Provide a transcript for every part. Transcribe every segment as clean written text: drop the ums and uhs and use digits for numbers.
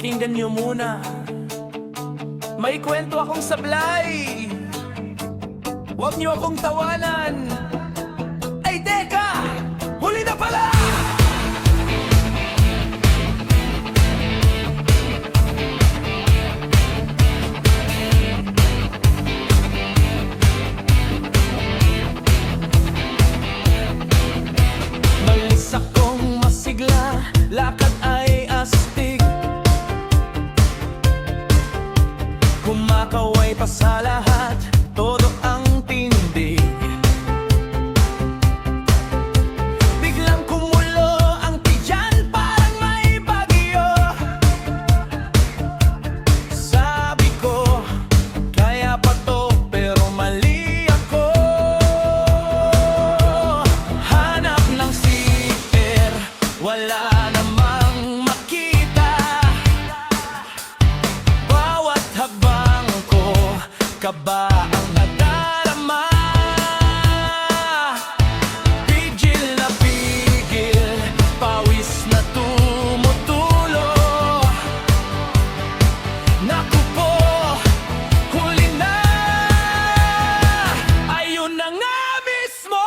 pakinggan niyo muna. May kwento akong sablay. Huwag niyo akong tawanan. Ay, teka! Huli na pala! Malis akong masigla, lakad ay astig. Kumakaway pa sa lahat, todo ang tindig. Biglang kumulo ang tiyan, parang may bagyo. Sabi ko, kaya pa to, pero mali ako. Hanap ng CR, wala namang makita. Bawat habang ko, kaba ang nadarama. Pigil na pigil, pawis na tumutulo. Naku po, huli na. Ayun na nga mismo.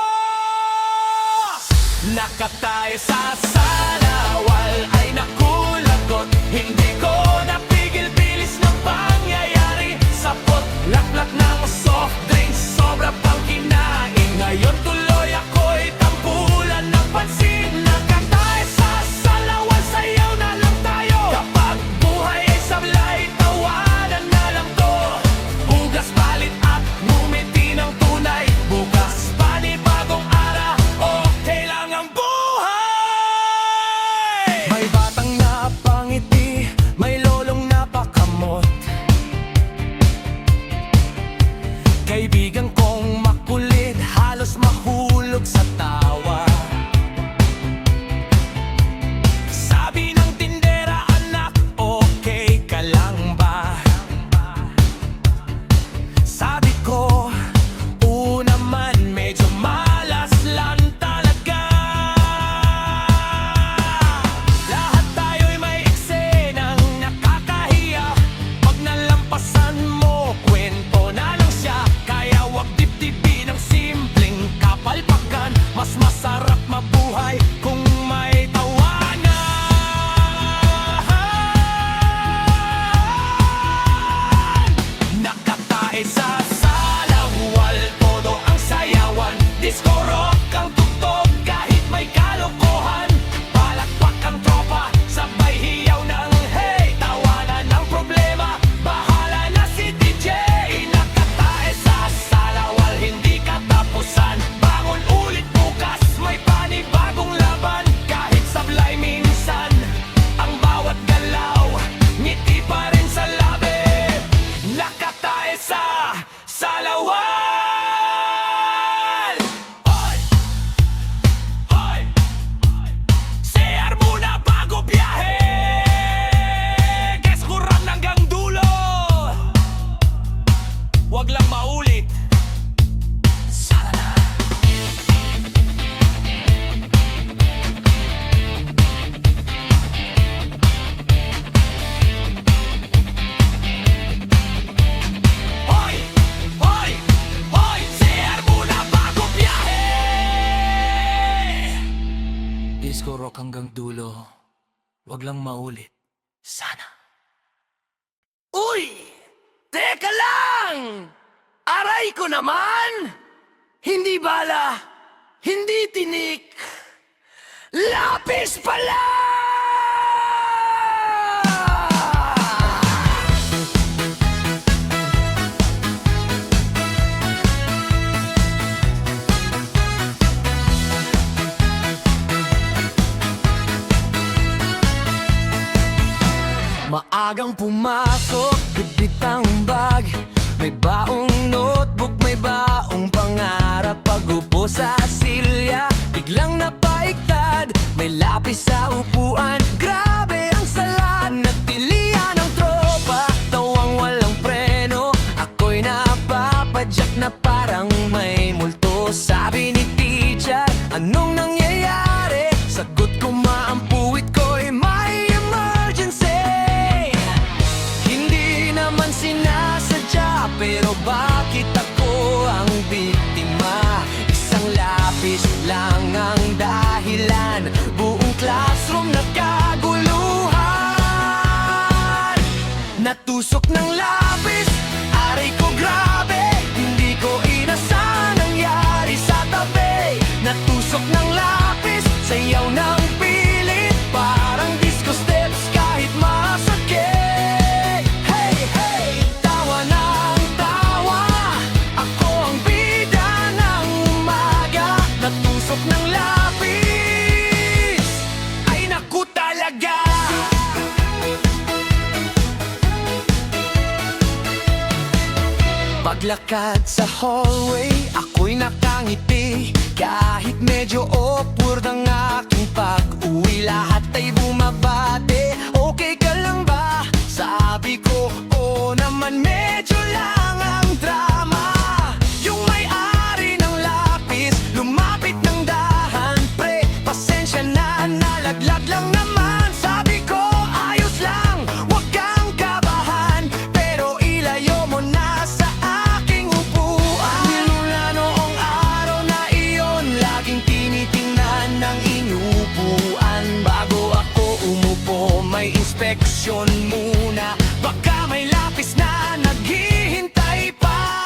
Nakatayo sa salawal, ay nakulagot. Hindi ko napigil, bilis ng pangyayari. Sapot, laklak ng soft drinks, sobra pang kinain. Ngayon tuloy ako'y tampulan ng pansin. Nakatayo sa salawal, sayaw na lang tayo. Kapag buhay ay sablay, tawanan na lang to. Hugas palit at ngumiti ng tunay. Bukas panibagong araw, okay lang ang buhay. May batang napangiti, may lolong napakamot. Kaibigan kong makulit, halos mahulog sa tawa. Sabi ng tindera, anak, okay ka lang ba? Sabi ko, una man, medyo malas lang talaga. Lahat tayo'y may eksenang nakakahiya. Pag nalampasan mo, kwento na lang siya. Kaya wag dibdibin ang simpleng kapalpakan. Mas masarap mabuhay kung may tawanan. Nakatae sa salawal, todo ang sayawan. Disco rock ang tugtog kahit may kalokohan. Palakpak ang tropa, sabay hiyaw ng hey. Tawanan ang problema, bahala na si DJ. Nakatae sa salawal, hindi katapusan. Bangon ulit bukas, may panibagong laban. Kahit sablay minsan, ang bawat galaw, ngiti pa rin sa labi. Nakatae sa salawal. Hoy! Hoy! CR muna bago biyahe. Guess kurang hanggang dulo. Wag lang maulit. Sana. Hoy! Hoy! Hoy! CR muna bago biyahe. Disco rock hanggang dulo. Wag lang maulit. Sana. Uy! Teka lang! Aray ko naman! Hindi bala, hindi tinik, lapis pala! Maagang pumasok, bitbit ang bag. May baong notebook, may baong pangarap. Pag-upo sa silya, biglang napaiktad. May lapis sa upuan, grabe ang sala. Nagtilian ng tropa, tawang walang preno. Ako'y napapadyak na parang may multo. Sabi ni teacher, anong nangyayari? Sagot ko maampuwit ko'y may emergency. Natusok ng lapis, aray ko grabe, hindi ko inasa nangyari sa tabi. Natusok ng lapis, sayaw ng pilit, parang disco steps kahit masakit. Hey, hey, tawa ng tawa, ako ang bida ng umaga. Natusok ng lapis, ay naku talaga. Paglakad sa hallway, ako'y nakangiti. Kahit medyo awkward ang aking pag-uwi, lahat ay bumabate. Okay ka lang ba? Sabi ko, oo naman, medyo lang ang drama. Yung may-ari ng lapis, lumapit ng dahan. Pre, pasensya na, nalaglag lang naman. Sabi ko, ayos lang, wag kang kabahan, pero ilayo mo na sa aking upuan. Nilula noong araw na iyon, laging tinitingnan ng inupuan. Bago ako umupo, may inspeksyon muna, baka may lapis na naghihintay pa.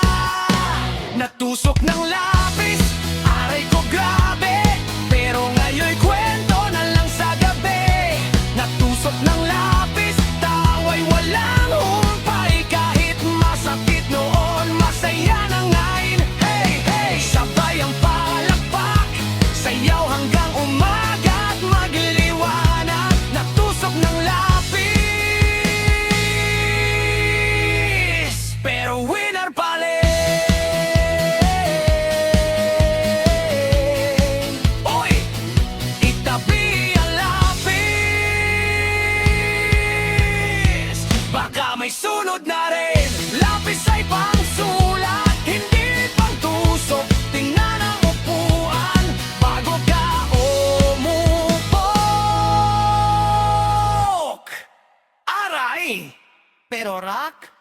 Natusok ng lapis, aray ko grabe, pero ngayon'y kwento na lang sa gabi. Natusok ng lapis, tawa'y walang humpay, kahit masakit noon, masaya na ngayon. Hey, hey, sabay ang palakpak, sayaw hanggang umaga at magliwanag. Natusok ng lapis, pero winner pa rin. Oy, itabi ang lapis, baka may sunod na rin. Lapis ay pangsulat, hindi pangtusok. Tingnan ang upuan bago ka umupok. Aray, pero rock.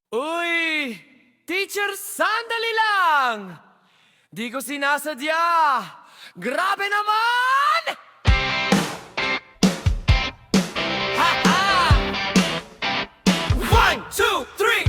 Uy, teacher, sandali lang! Di ko sinasadya! Grabe naman! Ha-ha! 1, 2, 3,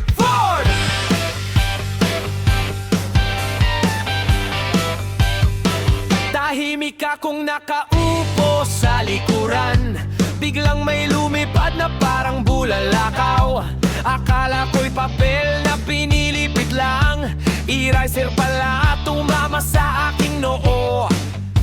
4! Tahimik akong nakaupo sa likuran, biglang may lumipad na parang bulalakaw. Akala ko'y papel na pinilipit lang, eraser pala tumama sa aking noo.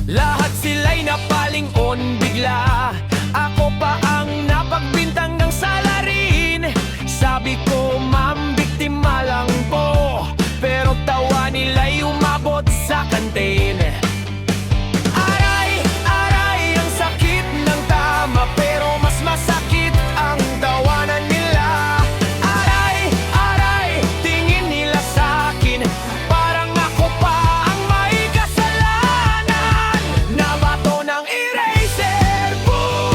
Lahat sila'y napalingon bigla, ako pa ang napagbintang ng salarin. Sabi ko, ma'am, biktima lang po, pero tawa nila'y umabot sa kantin. Aray, aray, ang sakit ng tama, pero mas masakit ang tawanan nila. Aray, aray, tingin nila sa'kin, parang ako pa ang may kasalanan. Nabato ng eraser, boom!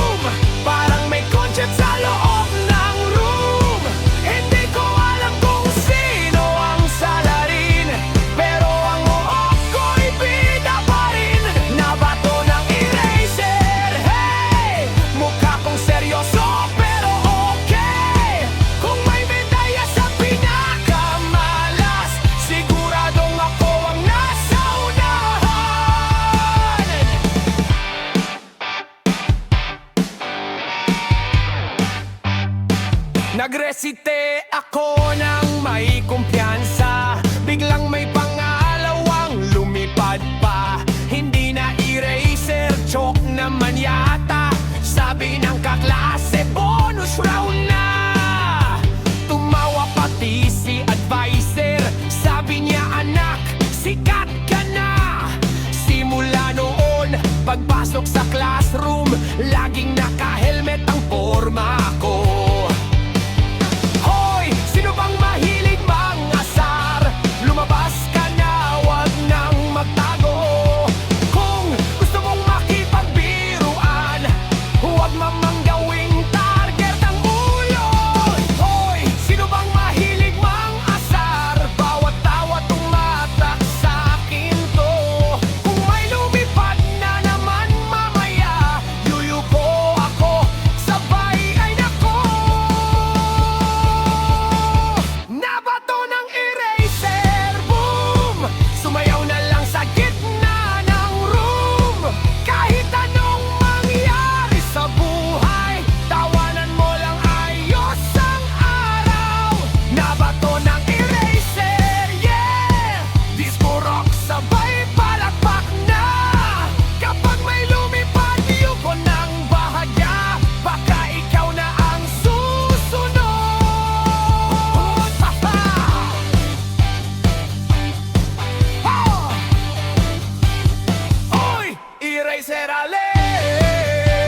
Racer alert!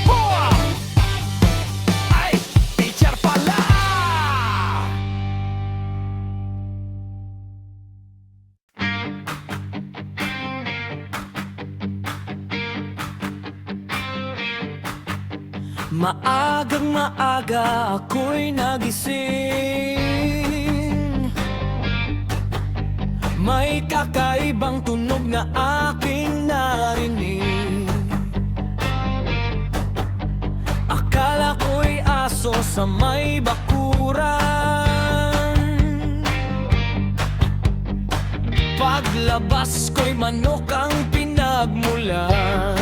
Hoa! Ay, teacher pala! Maagang maaga ako'y nagising. May kakaibang tunog na aking narinig. Akala ko'y aso sa may bakuran. Paglabas ko'y manok ang pinagmulan.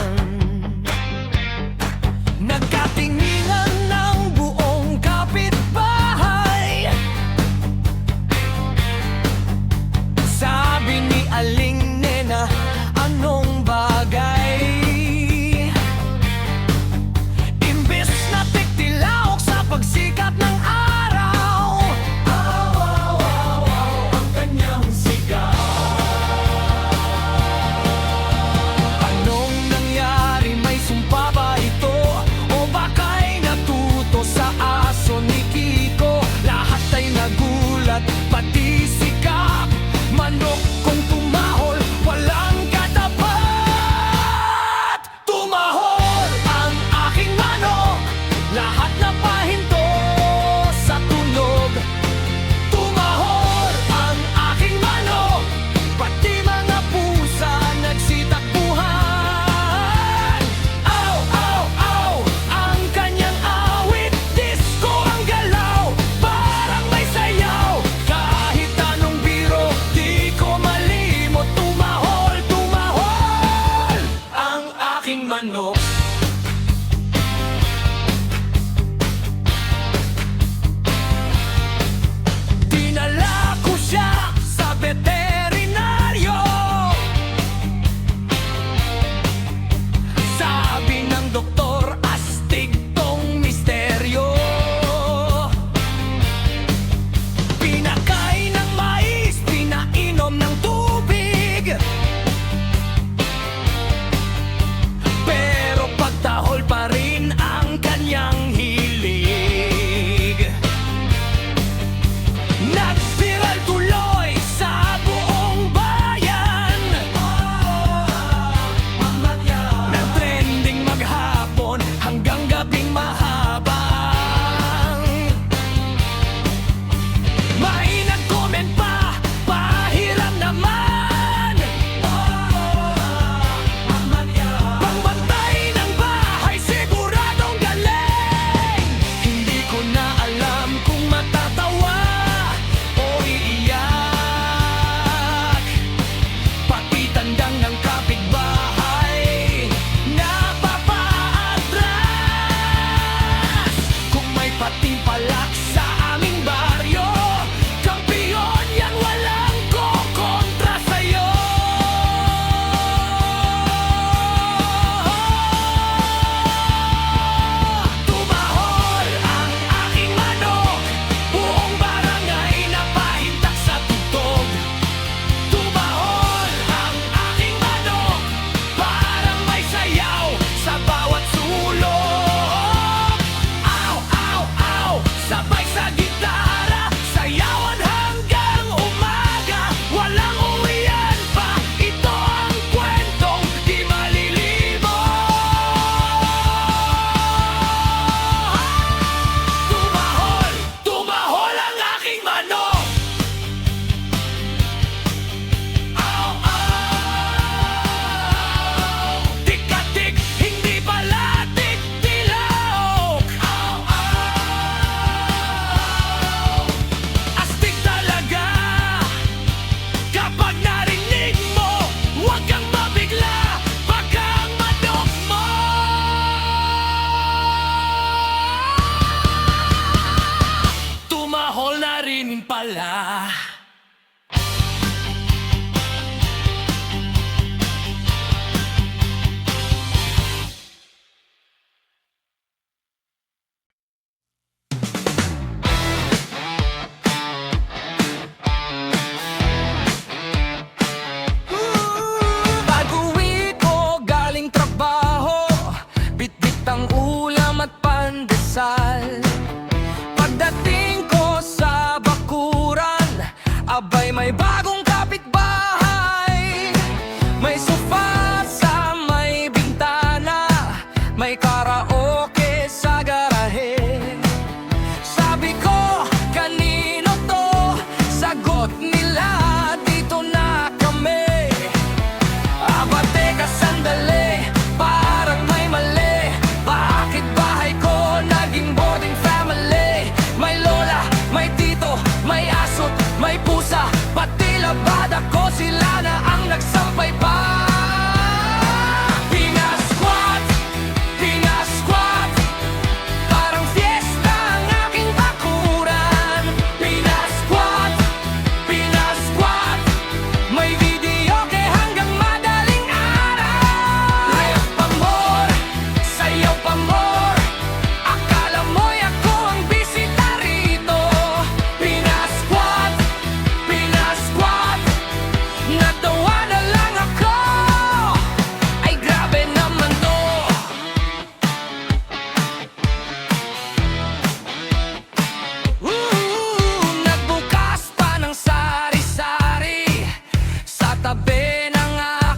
Nagkatinginan ng buong kapitbahay. Sabi ni Aling Nena, anong bagay? Imbes na tiktilawak sa pagsikat ng araw, aw, aw, aw, aw, ang kanyang sigaw. Anong nangyari? May sumpa ba ito? O baka'y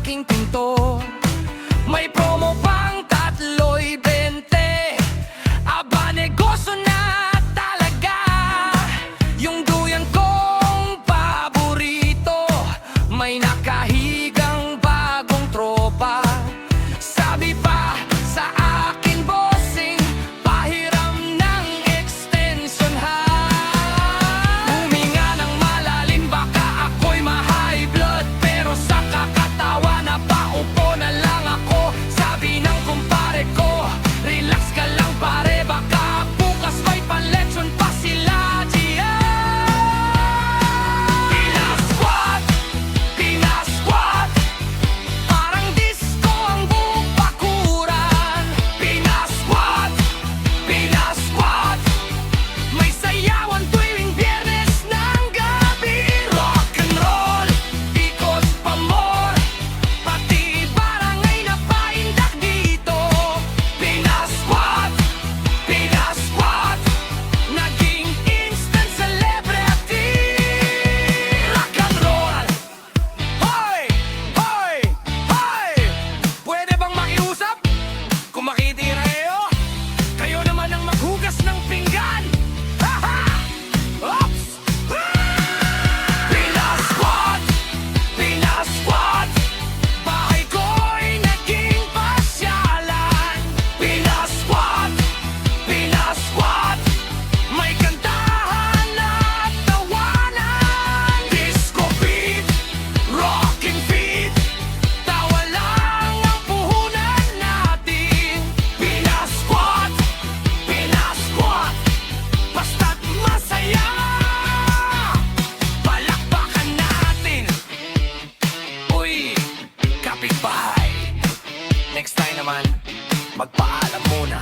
aking pinto. May promo pang 3.20. Aba, negosyo na talaga. Yung duyan kong paborito, may nakahigang bagong tropa. Sabi pa sa akin, bossing, pahiram ng extension ha. Huminga ng malalim, baka ako'y ma-high blood, pero sa kakatawa na paupo na lang ako. Sabi ng kumpare ko, relax ka lang pare, baka bukas may panlechon pa sila diyan. Pinasquat, pinasquat, parang disco ang buong bakuran. Pinasquat, pinasquat, may sayawan tuwing Biyernes ng gabi. Rock and roll, ikot pa more, pati barangay na paindak dito. Pinasquat, pinasquat, naging instant celebrity. Rock and roll, hoy, hoy, hoy, pwede bang makiusap? Kung makitira kayo naman ang maghugas ng pinggan. Haha! Oops! Pinasquat, pinasquat, bahay ko'y naging pasyalan. Pinasquat, pinasquat, may kantahan at tawanan. Disco beat, rocking feet, tawa lang ang puhunan natin. Pinasquat, pinasquat, basta't masaya, palakpakan natin. Uy, kapitbahay, next time naman, magpaalam muna.